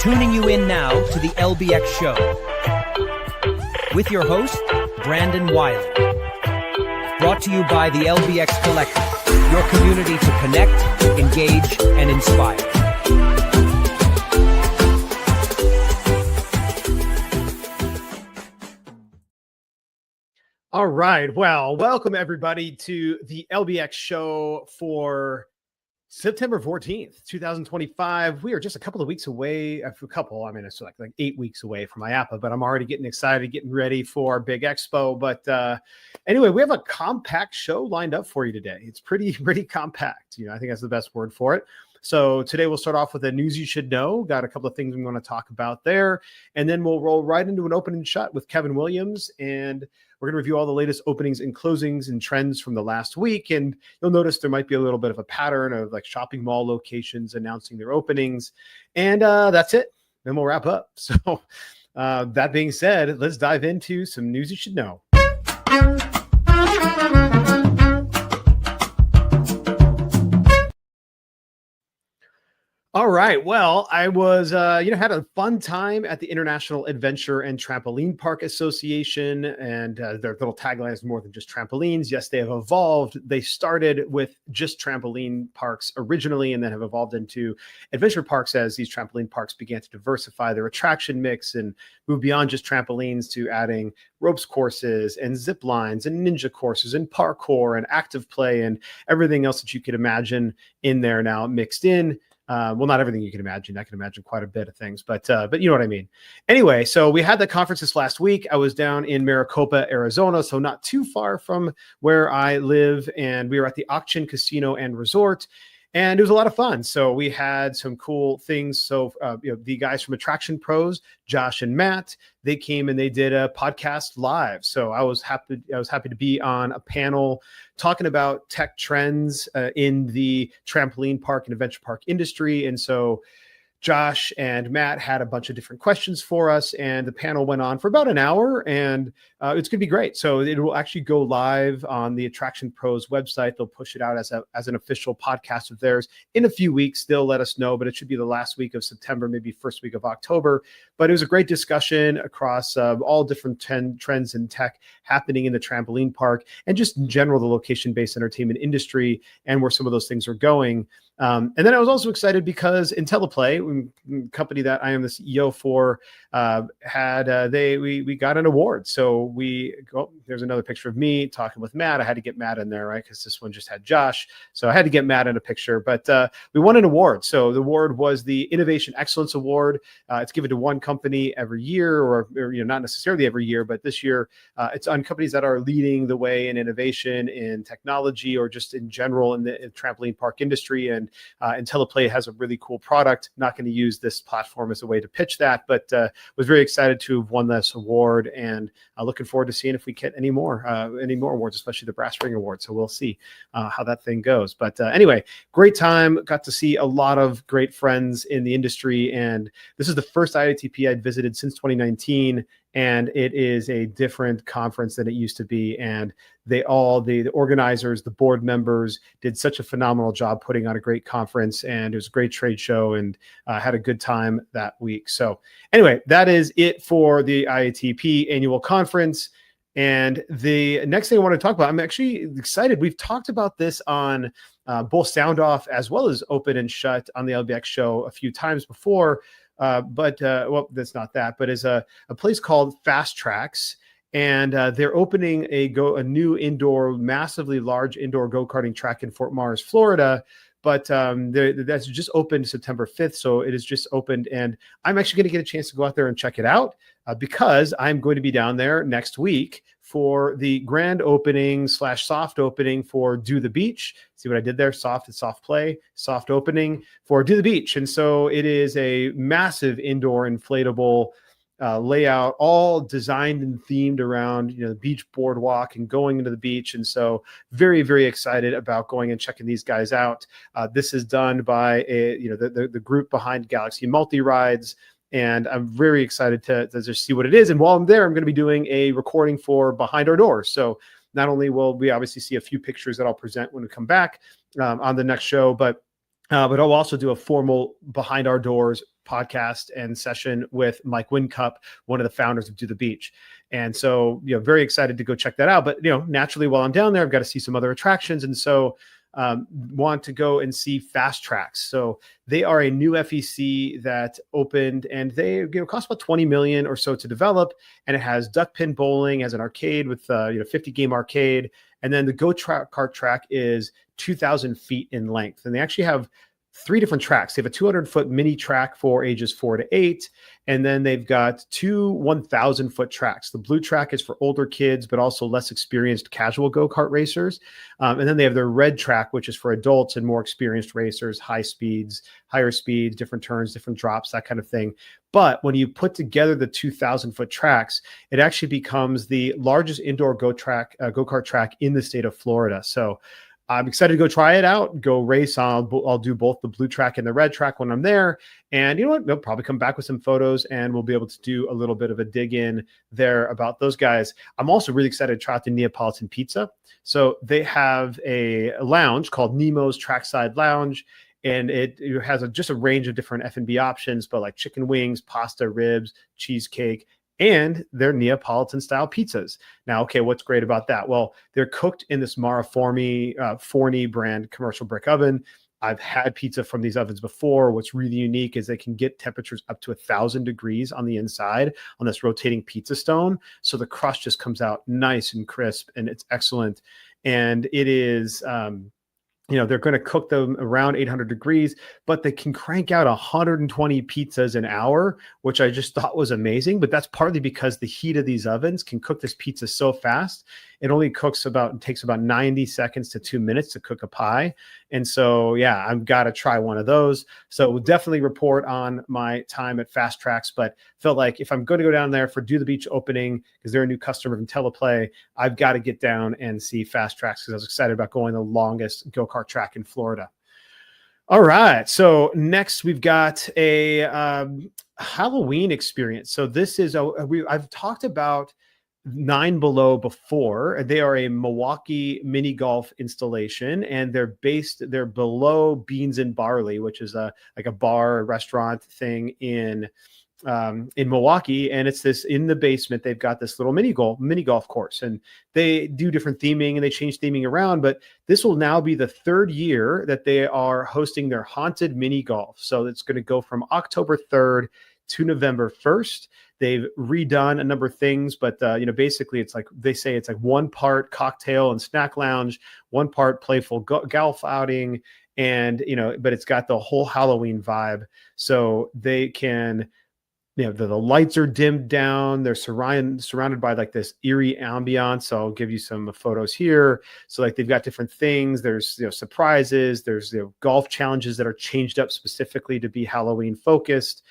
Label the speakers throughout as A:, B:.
A: Tuning you in now to the LBX Show with your host, Brandon Wiley. Brought to you by the LBX Collective, your community to connect, engage, and inspire.
B: All right. Well, welcome everybody to the LBX Show for September 14th, 2025. We are just a couple of weeks away. It's like 8 weeks away from IAPA, but I'm already getting excited, getting ready for our big expo. But anyway, we have a compact show lined up for you today. It's pretty compact. I think that's the best word for it. So today we'll start off with the news you should know. Got a couple of things we want to talk about there. And then we'll roll right into an open and shut with Kevin Williams. And we're going to review all the latest openings and closings and trends from the last week. And you'll notice there might be a little bit of a pattern of like shopping mall locations announcing their openings. And that's it. Then we'll wrap up. So that being said, let's dive into some news you should know. All right. Well, I was, had a fun time at the International Adventure and Trampoline Park Association, and their little tagline is more than just trampolines. Yes, they have evolved. They started with just trampoline parks originally, and then have evolved into adventure parks as these trampoline parks began to diversify their attraction mix and move beyond just trampolines to adding ropes courses and zip lines and ninja courses and parkour and active play and everything else that you could imagine in there now mixed in. Well, not everything you can imagine. I can imagine quite a bit of things, but you know what I mean. Anyway, so we had the conference this last week. I was down in Maricopa, Arizona, so not too far from where I live, and we were at the Auction Casino and Resort, and it was a lot of fun. So we had some cool things. So the guys from Attraction Pros, Josh and Matt, they came and they did a podcast live. So I was happy to be on a panel talking about tech trends in the trampoline park and adventure park industry. And so Josh and Matt had a bunch of different questions for us, and the panel went on for about an hour, and it's going to be great. So it will actually go live on the Attraction Pros website. They'll push it out as an official podcast of theirs in a few weeks. They'll let us know, but it should be the last week of September, maybe first week of October. But it was a great discussion across all different trends in tech happening in the trampoline park and just in general, the location-based entertainment industry and where some of those things are going. And then I was also excited because IntelliPlay, company that I am the CEO for, we got an award. So there's another picture of me talking with Matt. I had to get Matt in there, right? Because this one just had Josh. So I had to get Matt in a picture, but we won an award. So the award was the Innovation Excellence Award. It's given to one company every year, or not necessarily every year, but this year it's on companies that are leading the way in innovation in technology or just in general in the trampoline park industry. And IntelliPlay has a really cool product. Not going to use this platform as a way to pitch that, but was very excited to have won this award, and looking forward to seeing if we get any more awards, especially the Brass Ring Award. So we'll see how that thing goes. But anyway, great time. Got to see a lot of great friends in the industry, and this is the first IATP I'd visited since 2019. And it is a different conference than it used to be. And the organizers, the board members did such a phenomenal job putting on a great conference. And it was a great trade show, and had a good time that week. So anyway, that is it for the IATP annual conference. And the next thing I want to talk about, I'm actually excited. We've talked about this on both Sound Off as well as Open and Shut on the LBX Show a few times before. But that's not that, but is a place called FastTrax, and they're opening a new massively large indoor go-karting track in Fort Myers, Florida. But that's just opened September 5th. So it is just opened, and I'm actually going to get a chance to go out there and check it out because I'm going to be down there next week for the grand opening / soft opening for Do the Beach. See what I did there? Soft play, soft opening for Do the Beach. And so it is a massive indoor inflatable layout, all designed and themed around the beach boardwalk and going into the beach. And so very, very excited about going and checking these guys out. This is done by the group behind Galaxy Multi Rides. And I'm very excited to just see what it is. And while I'm there, I'm going to be doing a recording for Behind Our Doors. So not only will we obviously see a few pictures that I'll present when we come back on the next show, but I'll also do a formal Behind Our Doors podcast and session with Mike Wincup, one of the founders of Do the Beach. And so, very excited to go check that out. But, naturally, while I'm down there, I've got to see some other attractions. And so want to go and see FastTrax. So they are a new FEC that opened, and they cost about 20 million or so to develop. And it has duck pin bowling as an arcade with 50 game arcade. And then the go-kart track is 2,000 feet in length. And they actually have 3 different tracks. They have a 200-foot mini track for ages 4 to 8. And then they've got 2 1,000-foot tracks. The blue track is for older kids, but also less experienced casual go-kart racers. And then they have their red track, which is for adults and more experienced racers, higher speeds, different turns, different drops, that kind of thing. But when you put together the 2,000-foot tracks, it actually becomes the largest indoor go-kart track in the state of Florida. So I'm excited to go try it out, go race. I'll do both the blue track and the red track when I'm there. And you know what? They'll probably come back with some photos, and we'll be able to do a little bit of a dig in there about those guys. I'm also really excited to try out the Neapolitan pizza. So they have a lounge called Nemo's Trackside Lounge. And it has just a range of different F&B options, but like chicken wings, pasta, ribs, cheesecake, and their Neapolitan style pizzas. Now, okay, what's great about that? Well, they're cooked in this Mara Forni brand commercial brick oven. I've had pizza from these ovens before. What's really unique is they can get temperatures up to 1,000 degrees on the inside on this rotating pizza stone. So the crust just comes out nice and crisp, and it's excellent. And it is, they're going to cook them around 800 degrees, but they can crank out 120 pizzas an hour, which I just thought was amazing. But that's partly because the heat of these ovens can cook this pizza so fast. It only takes about 90 seconds to 2 minutes to cook a pie. And so, yeah, I've got to try one of those. So we'll definitely report on my time at FastTrax, but felt like if I'm going to go down there for Do the Beach opening, because they're a new customer of IntelliPlay, I've got to get down and see FastTrax because I was excited about going the longest go-kart track in Florida. All right. So next we've got a Halloween experience. So this is I've talked about 9 Below before. They are a Milwaukee mini golf installation, and they're below Beans and Barley, which is like a bar, restaurant thing in Milwaukee. And it's this in the basement. They've got this little mini golf course, and they do different theming and they change theming around. But this will now be the 3rd year that they are hosting their haunted mini golf. So it's going to go from October 3rd to November 1st. They've redone a number of things, but basically it's like they say it's like 1 part cocktail and snack lounge, 1 part playful golf outing, and but it's got the whole Halloween vibe. So they can, the lights are dimmed down. They're surrounded by like this eerie ambiance. So I'll give you some photos here. So like they've got different things. There's surprises. There's golf challenges that are changed up specifically to be Halloween focused.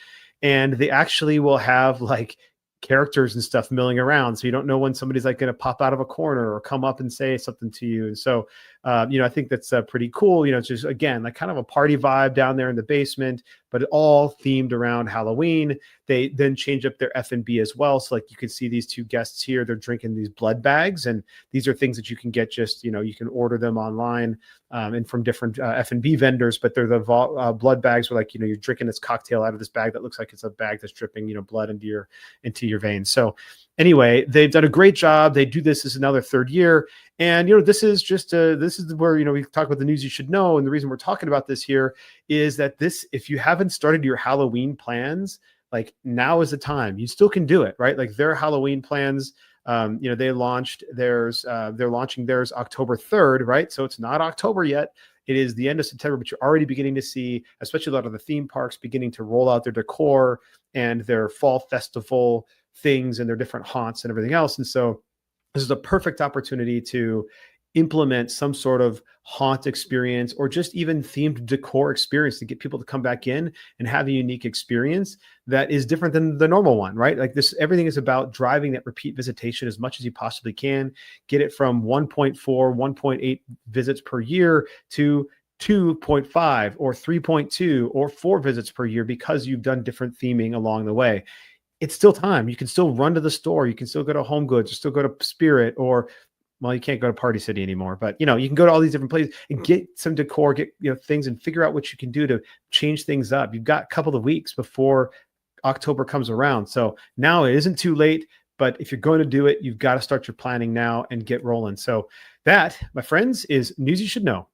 B: And they actually will have like characters and stuff milling around. So you don't know when somebody's like going to pop out of a corner or come up and say something to you. And so, I think that's pretty cool. It's just, again, like kind of a party vibe down there in the basement, but all themed around Halloween. They then change up their F&B as well. So like you can see these 2 guests here, they're drinking these blood bags. And these are things that you can get just, you can order them online and from different F&B vendors, but they're the blood bags where like, you're drinking this cocktail out of this bag that looks like it's a bag that's dripping, blood into your veins. So anyway, they've done a great job. They do this as another 3rd year. And, this is just this is where, we talk about the news you should know. And the reason we're talking about this here is that if you haven't started your Halloween plans, like now is the time. You still can do it, right? Like their Halloween plans, they launched theirs, they're launching theirs October 3rd, right? So it's not October yet. It is the end of September, but you're already beginning to see, especially a lot of the theme parks beginning to roll out their decor and their fall festival things and their different haunts and everything else. And so this is a perfect opportunity to implement some sort of haunt experience or just even themed decor experience to get people to come back in and have a unique experience that is different than the normal one, right? Like this, everything is about driving that repeat visitation as much as you possibly can. Get it from 1.4, 1.8 visits per year to 2.5 or 3.2 or 4 visits per year because you've done different theming along the way. It's still time. You can still run to the store. You can still go to Home Goods or still go to Spirit or well, you can't go to Party City anymore, but you can go to all these different places and get some decor, get things, and figure out what you can do to change things up. You've got a couple of weeks before October comes around, so now it isn't too late. But if you're going to do it, you've got to start your planning now and get rolling. So that, my friends, is news you should know.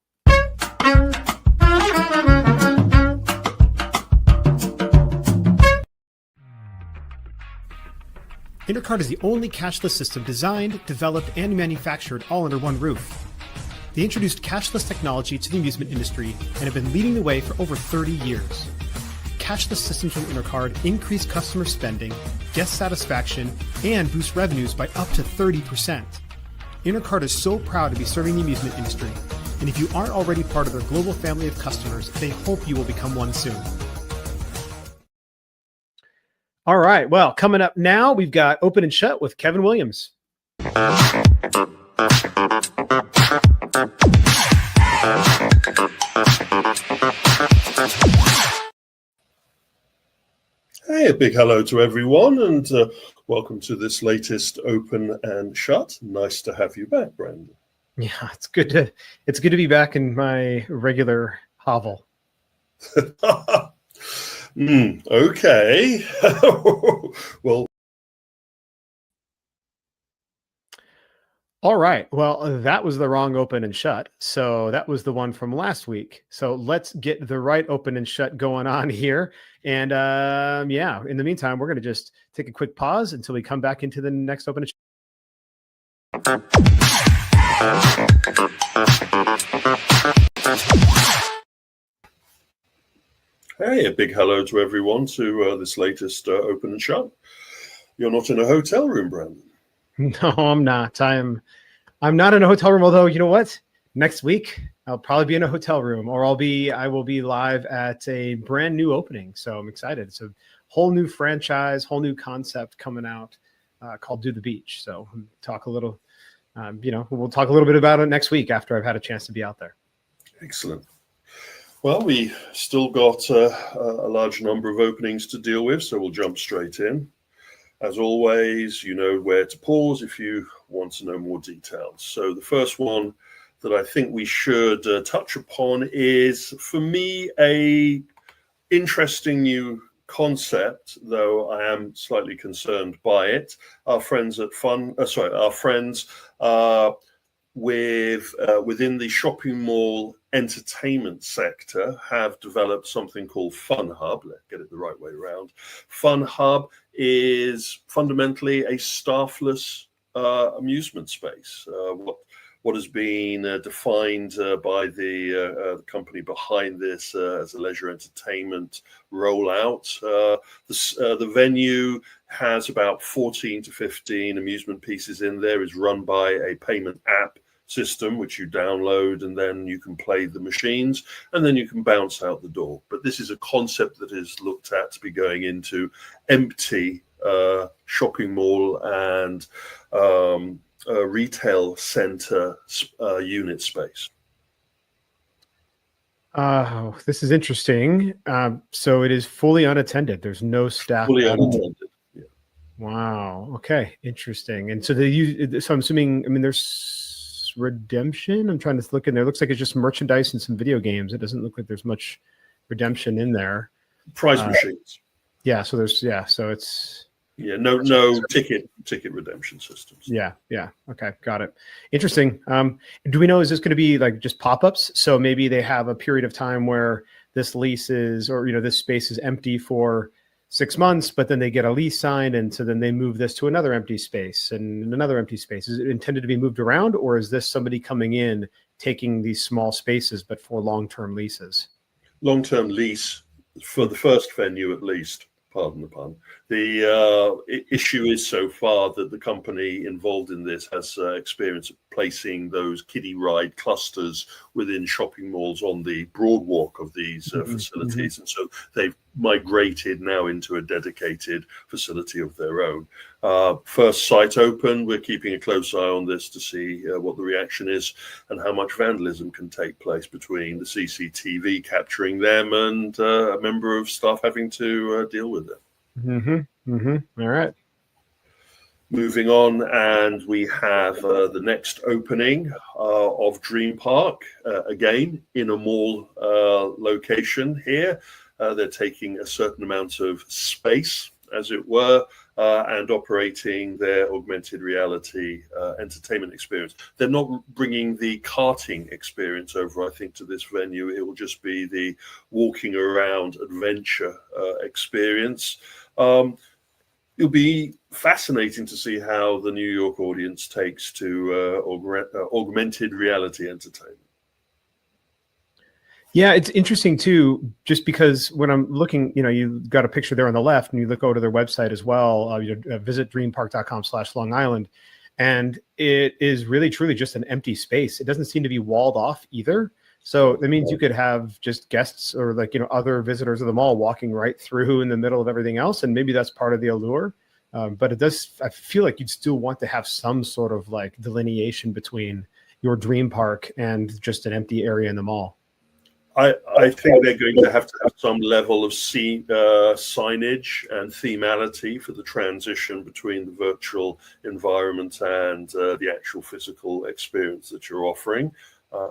B: Intercart is the only cashless system designed, developed, and manufactured all under one roof. They introduced cashless technology to the amusement industry and have been leading the way for over 30 years. Cashless systems from Intercart increase customer spending, guest satisfaction, and boost revenues by up to 30%. Intercart is so proud to be serving the amusement industry, and if you aren't already part of their global family of customers, they hope you will become one soon. All right. Well, coming up now, we've got Open and Shut with Kevin Williams.
C: Hey, a big hello to everyone, and welcome to this latest Open and Shut. Nice to have you back, Brandon.
B: Yeah, it's good to be back in my regular hovel.
C: Okay. Well,
B: all right. Well, that was the wrong Open and Shut. So that was the one from last week. So let's get the right Open and Shut going on here. And yeah, in the meantime, we're going to just take a quick pause until we come back into the next Open and Shut.
C: hey, a big hello to everyone to this latest Open and Shut. You're not in a hotel room, Brandon.
B: No, I'm not. I'm not in a hotel room, although you know what? Next week I'll probably be in a hotel room, or I will be live at a brand new opening. So I'm excited. It's a whole new franchise, whole new concept coming out called Do the Beach. So we'll talk a little bit about it next week after I've had a chance to be out there.
C: Excellent. Well, we still got a large number of openings to deal with, so we'll jump straight in. As always, you know where to pause if you want to know more details. So the first one that I think we should touch upon is, for me, a interesting new concept, though I am slightly concerned by it. Our friends within the shopping mall entertainment sector have developed something called Fun Hub. Let's get it the right way around. Fun Hub is fundamentally a staffless amusement space. What has been defined by the company behind this as a leisure entertainment rollout. The venue has about 14 to 15 amusement pieces in there, is run by a payment app system, which you download, and then you can play the machines, and then you can bounce out the door. But this is a concept that is looked at to be going into empty shopping mall and retail center unit space.
B: Oh, this is interesting. So it is fully unattended. There's no staff.
C: Fully unattended. Yeah.
B: Wow. Okay. Interesting. And so so I'm assuming, there's redemption. I'm trying to look in there. It looks like it's just merchandise and some video games. It doesn't look like there's much redemption in there.
C: Prize machines.
B: Yeah. So it's.
C: Yeah, no ticket redemption systems.
B: Yeah. Okay, got it. Interesting. Do we know, is this going to be like just pop-ups? So maybe they have a period of time where this lease is, or this space is empty for 6 months, but then they get a lease signed, and so then they move this to another empty space and another empty space. Is it intended to be moved around, or is this somebody coming in, taking these small spaces, but for long-term leases?
C: Long-term lease for the first venue, at least. Pardon the pun. The issue is so far that the company involved in this has experience of placing those kiddie ride clusters within shopping malls on the broad walk of these facilities. And so they've migrated now into a dedicated facility of their own. First site open, we're keeping a close eye on this to see what the reaction is and how much vandalism can take place between the CCTV capturing them and a member of staff having to deal with it.
B: All right.
C: Moving on, and we have the next opening of DreamPark, again in a mall location here. They're taking a certain amount of space, as it were, and operating their augmented reality entertainment experience. They're not bringing the karting experience over, I think, to this venue. It will just be the walking around adventure experience. It'll be fascinating to see how the New York audience takes to augmented reality entertainment.
B: Yeah, it's interesting too, just because when I'm looking, you've got a picture there on the left, and you look over to their website as well. Visit dreampark.com/Long Island, and it is really truly just an empty space. It doesn't seem to be walled off either. So that means you could have just guests or other visitors of the mall walking right through in the middle of everything else. And maybe that's part of the allure. But I feel like you'd still want to have some sort of like delineation between your dream park and just an empty area in the mall.
C: I think they're going to have some level of signage and themality for the transition between the virtual environment and the actual physical experience that you're offering.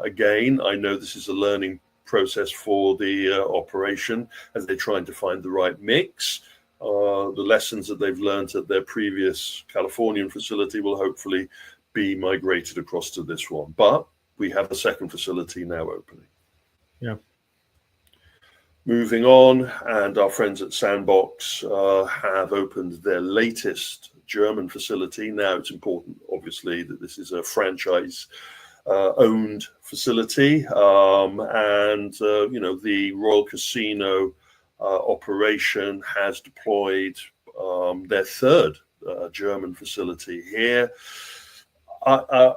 C: Again, I know this is a learning process for the operation as they're trying to find the right mix. The lessons that they've learned at their previous Californian facility will hopefully be migrated across to this one. But we have a second facility now opening.
B: Yeah.
C: Moving on, and our friends at Sandbox have opened their latest German facility. Now, it's important, obviously, that this is a franchise owned facility, and the Royal Casino operation has deployed their third German facility here.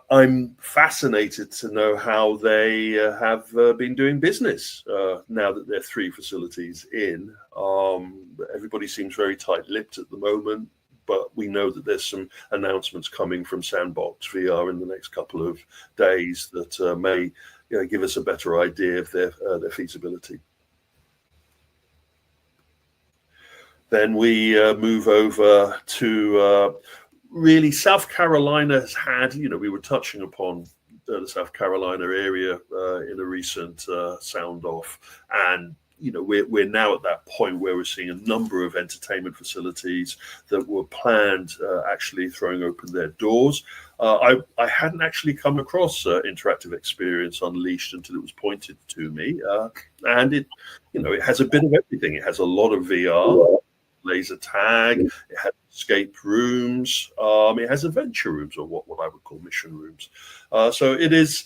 C: I'm fascinated to know how they have been doing business now that there are 3 facilities in. Everybody seems very tight-lipped at the moment, but we know that there's some announcements coming from Sandbox VR in the next couple of days that may give us a better idea of their feasibility. Then we move over to really South Carolina has had, we were touching upon the South Carolina area in a recent sound off, and we're now at that point where we're seeing a number of entertainment facilities that were planned actually throwing open their doors. I hadn't actually come across Interactive Experience Unleashed until it was pointed to me, and it has a bit of everything. It has a lot of VR, laser tag, it has escape rooms, it has adventure rooms, or what I would call mission rooms. So it is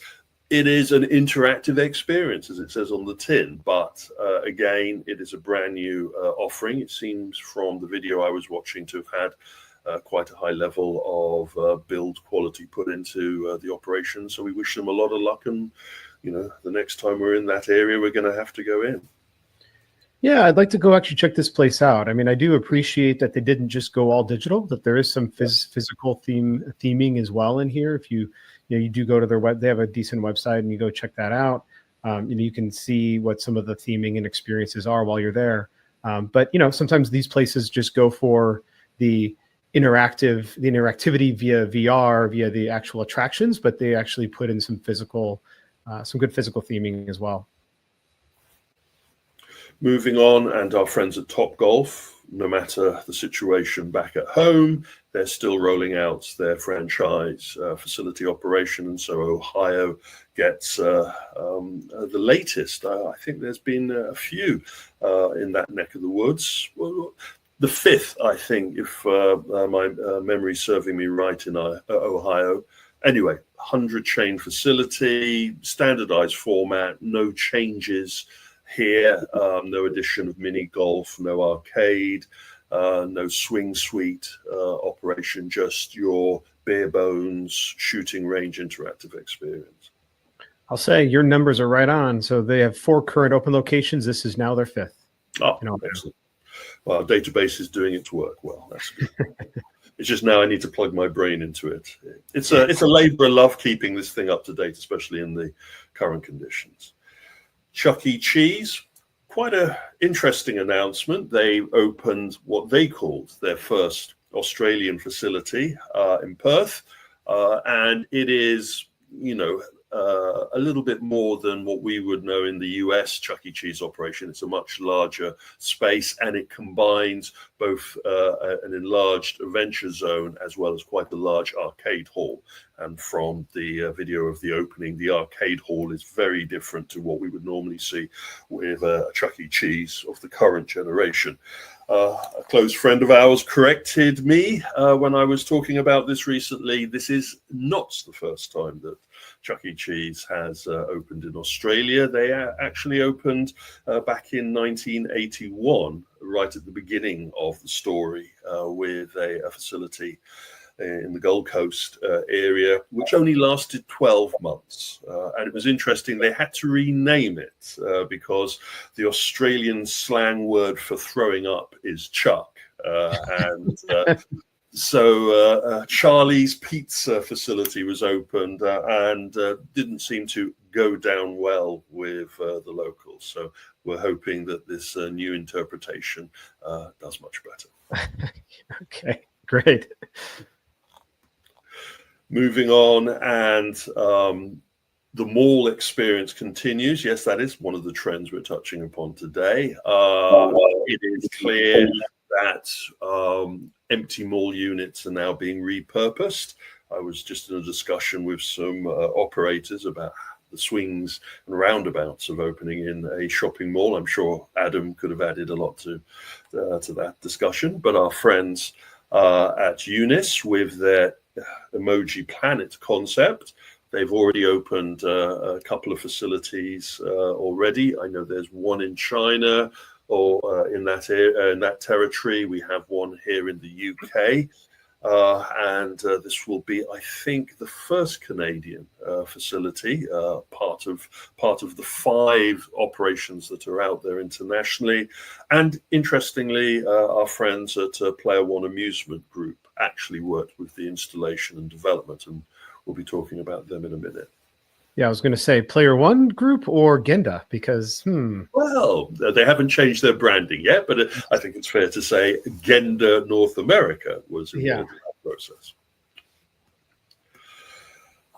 C: an interactive experience, as it says on the tin, but again, it is a brand new offering. It seems from the video I was watching to have had quite a high level of build quality put into the operation. So we wish them a lot of luck, and the next time we're in that area, we're going to have to go in.
B: Yeah, I'd like to go actually check this place out. I mean, I do appreciate that they didn't just go all digital, that there is some physical theming as well in here. If you do go to their web, they have a decent website, and you go check that out. You can see what some of the theming and experiences are while you're there. But sometimes these places just go for the interactivity via VR, via the actual attractions, but they actually put in some good physical theming as well.
C: Moving on, and our friends at Topgolf, no matter the situation back at home, they're still rolling out their franchise facility operation. And so Ohio gets the latest. I think there's been a few in that neck of the woods. Well, the 5th, I think, if my memory's serving me right, in Ohio. Anyway, 100 chain facility, standardized format, no changes here, no addition of mini golf, no arcade, no swing suite operation, just your bare bones shooting range interactive experience.
B: I'll say your numbers are right on. So they have 4 current open locations. This is now their 5th.
C: Oh, excellent. Well, our database is doing its work well. That's good. It's just now I need to plug my brain into it. It's a labor of love keeping this thing up to date, especially in the current conditions. Chuck E. Cheese, quite an interesting announcement. They opened what they called their first Australian facility in Perth, and it is, a little bit more than what we would know in the US Chuck E. Cheese operation. It's a much larger space, and it combines both an enlarged adventure zone as well as quite a large arcade hall. And from the video of the opening, the arcade hall is very different to what we would normally see with a Chuck E. Cheese of the current generation. A close friend of ours corrected me when I was talking about this recently. This is not the first time that Chuck E. Cheese has opened in Australia. They actually opened back in 1981, right at the beginning of the story, with a facility in the Gold Coast area, which only lasted 12 months. And it was interesting, they had to rename it because the Australian slang word for throwing up is chuck. So Charlie's Pizza facility was opened and didn't seem to go down well with the locals. So we're hoping that this new interpretation does much better.
B: Okay, great.
C: Moving on, and the mall experience continues. Yes, that is one of the trends we're touching upon today. It is clear that empty mall units are now being repurposed. I was just in a discussion with some operators about the swings and roundabouts of opening in a shopping mall. I'm sure Adam could have added a lot to that discussion, but our friends at Eunice with their Emoji Planet concept, they've already opened a couple of facilities already. I know there's one in China or in that territory. We have one here in the UK, and this will be, I think, the first Canadian facility, part of the 5 operations that are out there internationally. And interestingly, our friends at Player One Amusement Group actually worked with the installation and development, and we'll be talking about them in a minute.
B: Yeah, I was going to say Player One Group or Genda, because
C: Well, they haven't changed their branding yet, but I think it's fair to say Genda North America was involved in that process.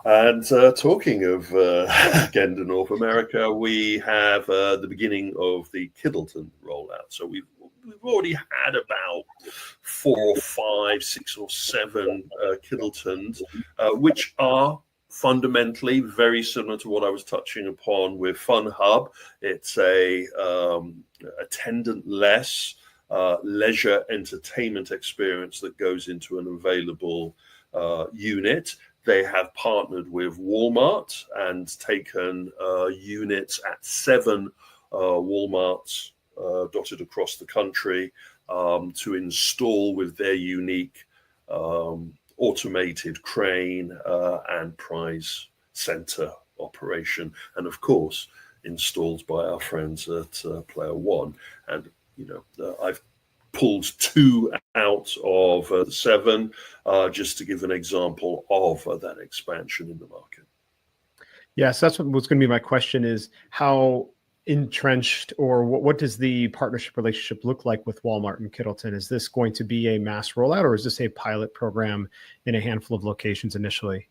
C: And talking of Genda North America, we have the beginning of the Kiddleton rollout. So we've already had about 4 or 5, 6 or 7 Kiddletons, which are fundamentally very similar to what I was touching upon with Fun Hub. It's a attendant-less leisure entertainment experience that goes into an available unit. They have partnered with Walmart and taken units at 7 Walmarts dotted across the country to install with their unique automated crane and prize center operation, and of course installed by our friends at Player One. And I've pulled 2 out of the 7 just to give an example of that expansion in the market.
B: Yes, that's what's going to be my question, is how entrenched, or what does the partnership relationship look like with Walmart and Kiddleton? Is this going to be a mass rollout, or is this a pilot program in a handful of locations initially?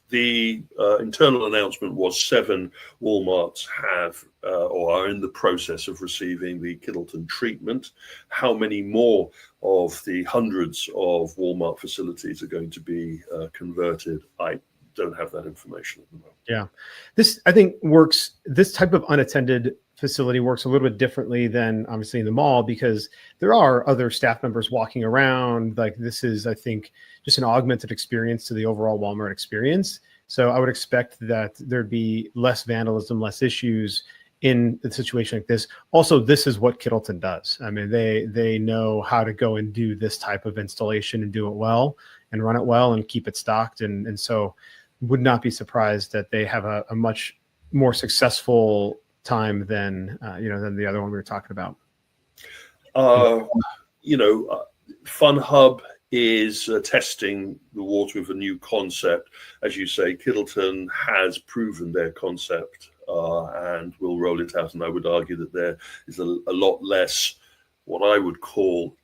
C: The internal announcement was 7 Walmarts have or are in the process of receiving the Kiddleton treatment. How many more of the hundreds of Walmart facilities are going to be converted? I don't have that information at the moment.
B: Yeah, this, I think, works. This type of unattended facility works a little bit differently than obviously in the mall, because there are other staff members walking around. Like, this is, I think, just an augmented experience to the overall Walmart experience. So I would expect that there'd be less vandalism, less issues in a situation like this. Also, this is what Kiddleton does. I mean, they know how to go and do this type of installation and do it well and run it well and keep it stocked. And so would not be surprised that they have a much more successful time than than the other one we were talking about.
C: Fun Hub is testing the water with a new concept. As you say, Kiddleton has proven their concept and will roll it out. And I would argue that there is a lot less what I would call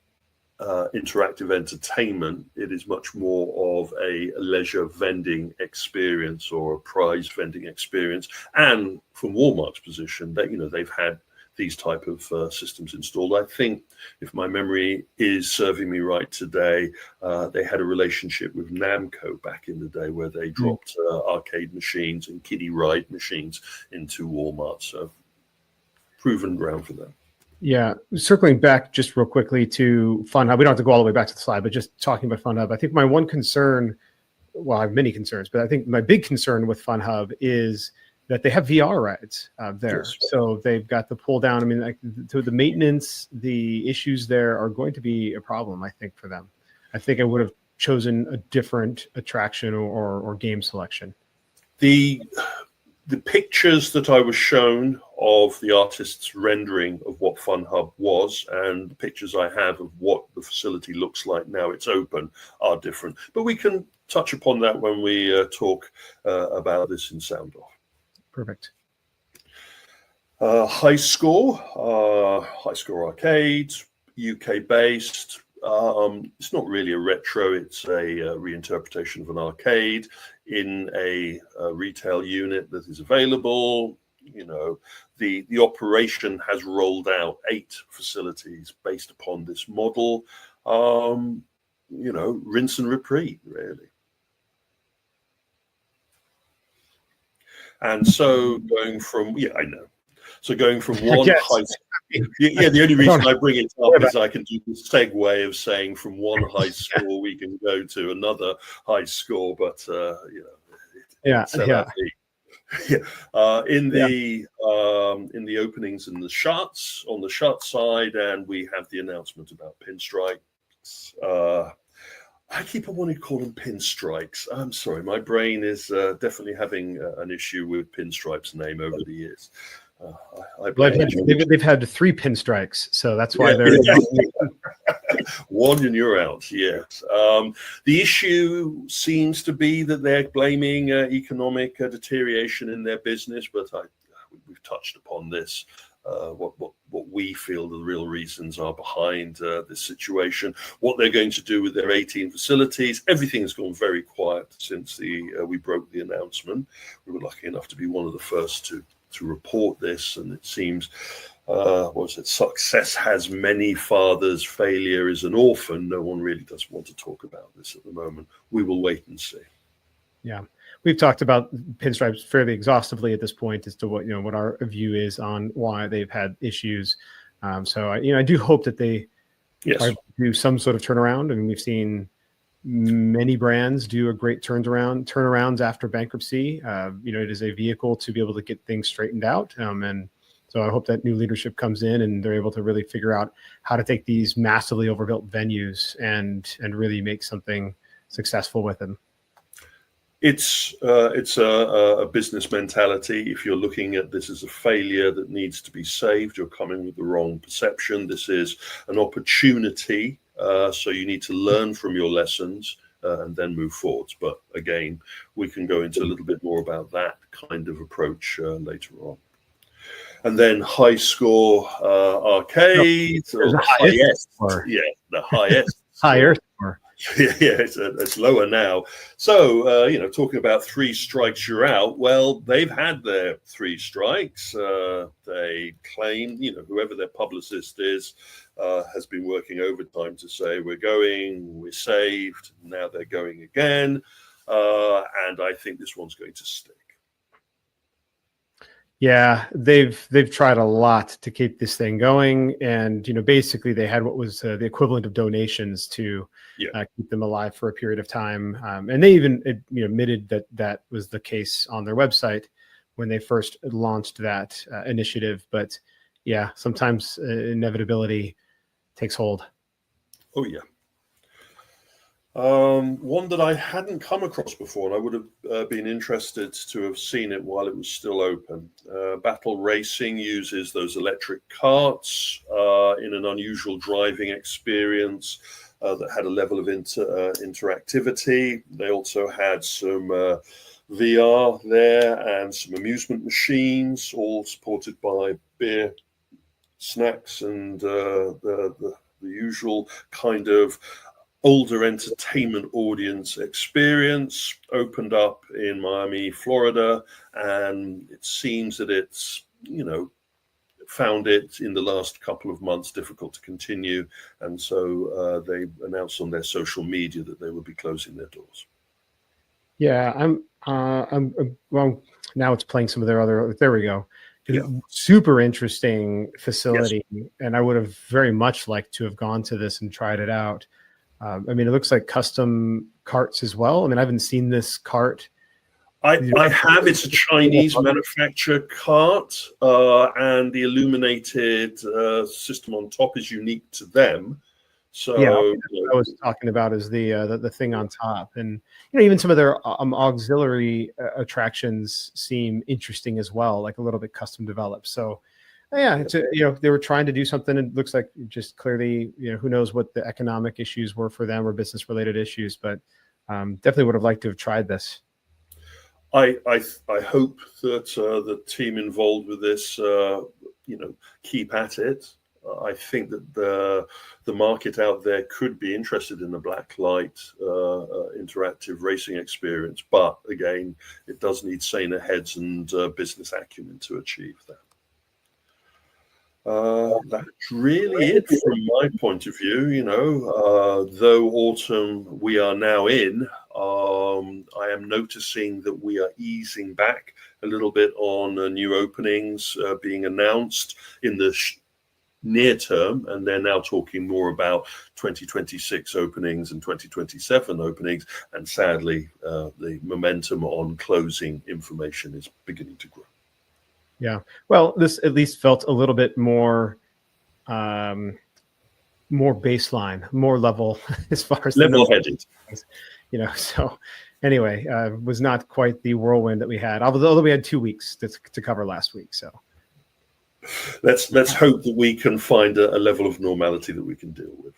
C: interactive entertainment. It is much more of a leisure vending experience or a prize vending experience. And from Walmart's position, that they've had these type of systems installed. I think, if my memory is serving me right today, they had a relationship with Namco back in the day where they dropped arcade machines and kiddie ride machines into Walmart. So proven ground for them.
B: Yeah, circling back just real quickly to Fun Hub. We don't have to go all the way back to the slide, but just talking about Fun Hub, I think my one concern, well, I have many concerns, but I think my big concern with Fun Hub is that they have VR rides there. Yes. So they've got the pull down. I mean, like, to the maintenance, the issues there are going to be a problem, I think, for them. I think I would have chosen a different attraction or game selection.
C: The pictures that I was shown of the artist's rendering of what Fun Hub was and the pictures I have of what the facility looks like now it's open are different. But we can touch upon that when we talk about this in Sound Off.
B: Perfect.
C: High Score Arcade, UK based. It's not really a retro, it's a reinterpretation of an arcade in a retail unit that is available. The operation has rolled out 8 facilities based upon this model. Rinse and repeat, really. And so going from one high school, the only reason I bring it up is I can do the segue of saying from one high school we can go to another high school, but in the openings and the shots on the shot side, and we have the announcement about pinstripes. I keep on wanting to call them pinstripes. I'm sorry, my brain is definitely having an issue with pinstripes name over the years.
B: They've had 3 pinstripes, so that's why they're
C: one and you're out. Yes. The issue seems to be that they're blaming economic deterioration in their business, but we've touched upon this. What we feel the real reasons are behind this situation, what they're going to do with their 18 facilities. Everything has gone very quiet since we broke the announcement. We were lucky enough to be one of the first to report this, and it seems success has many fathers, failure is an orphan. No one really does want to talk about this at the moment. We will wait and see.
B: Yeah. We've talked about pinstripes fairly exhaustively at this point as to what our view is on why they've had issues. So I do hope that they do some sort of turnaround. I mean, we've seen many brands do a great turnarounds after bankruptcy. It is a vehicle to be able to get things straightened out. And so I hope that new leadership comes in and they're able to really figure out how to take these massively overbuilt venues and really make something successful with them.
C: It's a business mentality. If you're looking at this as a failure that needs to be saved, you're coming with the wrong perception. This is an opportunity, so you need to learn from your lessons and then move forwards. But again, we can go into a little bit more about that kind of approach later on. And then High Score Arcade, or the highest, the highest.
B: Higher score.
C: It's lower now. So, talking about 3 strikes, you're out. Well, they've had their 3 strikes. They claim, whoever their publicist is, has been working overtime to say, we're saved. Now they're going again. And I think this one's going to stick.
B: Yeah, they've tried a lot to keep this thing going, and basically they had what was the equivalent of donations to keep them alive for a period of time, and they even admitted that was the case on their website when they first launched that initiative. But yeah, sometimes inevitability takes hold.
C: Oh yeah. One that I hadn't come across before, and I would have been interested to have seen it while it was still open. Battle Racing uses those electric carts in an unusual driving experience that had a level of interactivity. They also had some VR there and some amusement machines, all supported by beer, snacks, and the usual kind of older entertainment audience experience. Opened up in Miami, Florida, and it seems that it's, found it in the last couple of months difficult to continue, and so they announced on their social media that they would be closing their doors.
B: Yeah, I'm well, now it's playing some of their other, there we go.
C: Yeah.
B: Super interesting facility.
C: Yes.
B: And I would have very much liked to have gone to this and tried it out. I mean, it looks like custom carts as well. I mean, I haven't seen this cart.
C: I have. It's a Chinese manufactured cart, and the illuminated system on top is unique to them. So
B: yeah, what I was talking about is the thing on top, and even some of their auxiliary attractions seem interesting as well, like a little bit custom developed. So yeah, it's they were trying to do something. It looks like just clearly, who knows what the economic issues were for them or business related issues, but definitely would have liked to have tried this.
C: I hope that the team involved with this, keep at it. I think that the market out there could be interested in the blacklight interactive racing experience, but again, it does need saner heads and business acumen to achieve that. That's really it from my point of view. Though autumn we are now in, I am noticing that we are easing back a little bit on new openings being announced in the near term, and they're now talking more about 2026 openings and 2027 openings, and sadly the momentum on closing information is beginning to grow.
B: Yeah, well, this at least felt a little bit more baseline, more level as far as
C: level-headed.
B: So anyway, was not quite the whirlwind that we had, although we had 2 weeks to cover last week. So
C: let's hope that we can find a level of normality that we can deal with.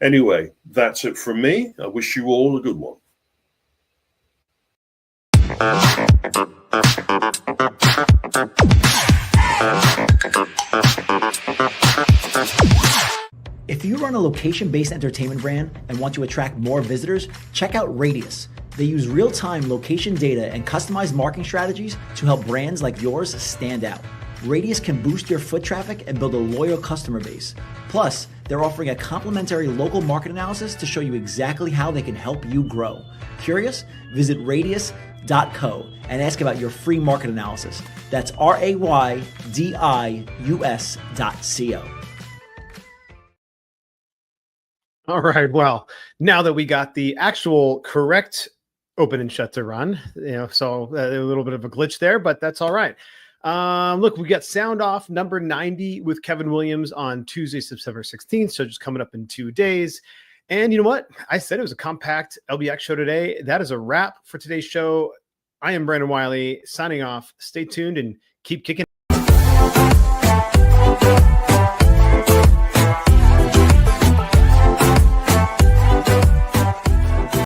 C: Anyway, that's it from me. I wish you all a good one.
D: If you run a location-based entertainment brand and want to attract more visitors, check out Radius. They use real-time location data and customized marketing strategies to help brands like yours stand out. Radius can boost your foot traffic and build a loyal customer base. Plus, they're offering a complimentary local market analysis to show you exactly how they can help you grow. Curious? Visit radius.co and ask about your free market analysis. That's RAYDIUS.co.
B: All right. Well, now that we got the actual correct open and shut to run, so a little bit of a glitch there, but that's all right. Look, we got Sound Off number 90 with Kevin Williams on Tuesday, September 16th. So just coming up in 2 days. And you know what? I said it was a compact LBX show today. That is a wrap for today's show. I am Brandon Wiley signing off. Stay tuned and keep kicking.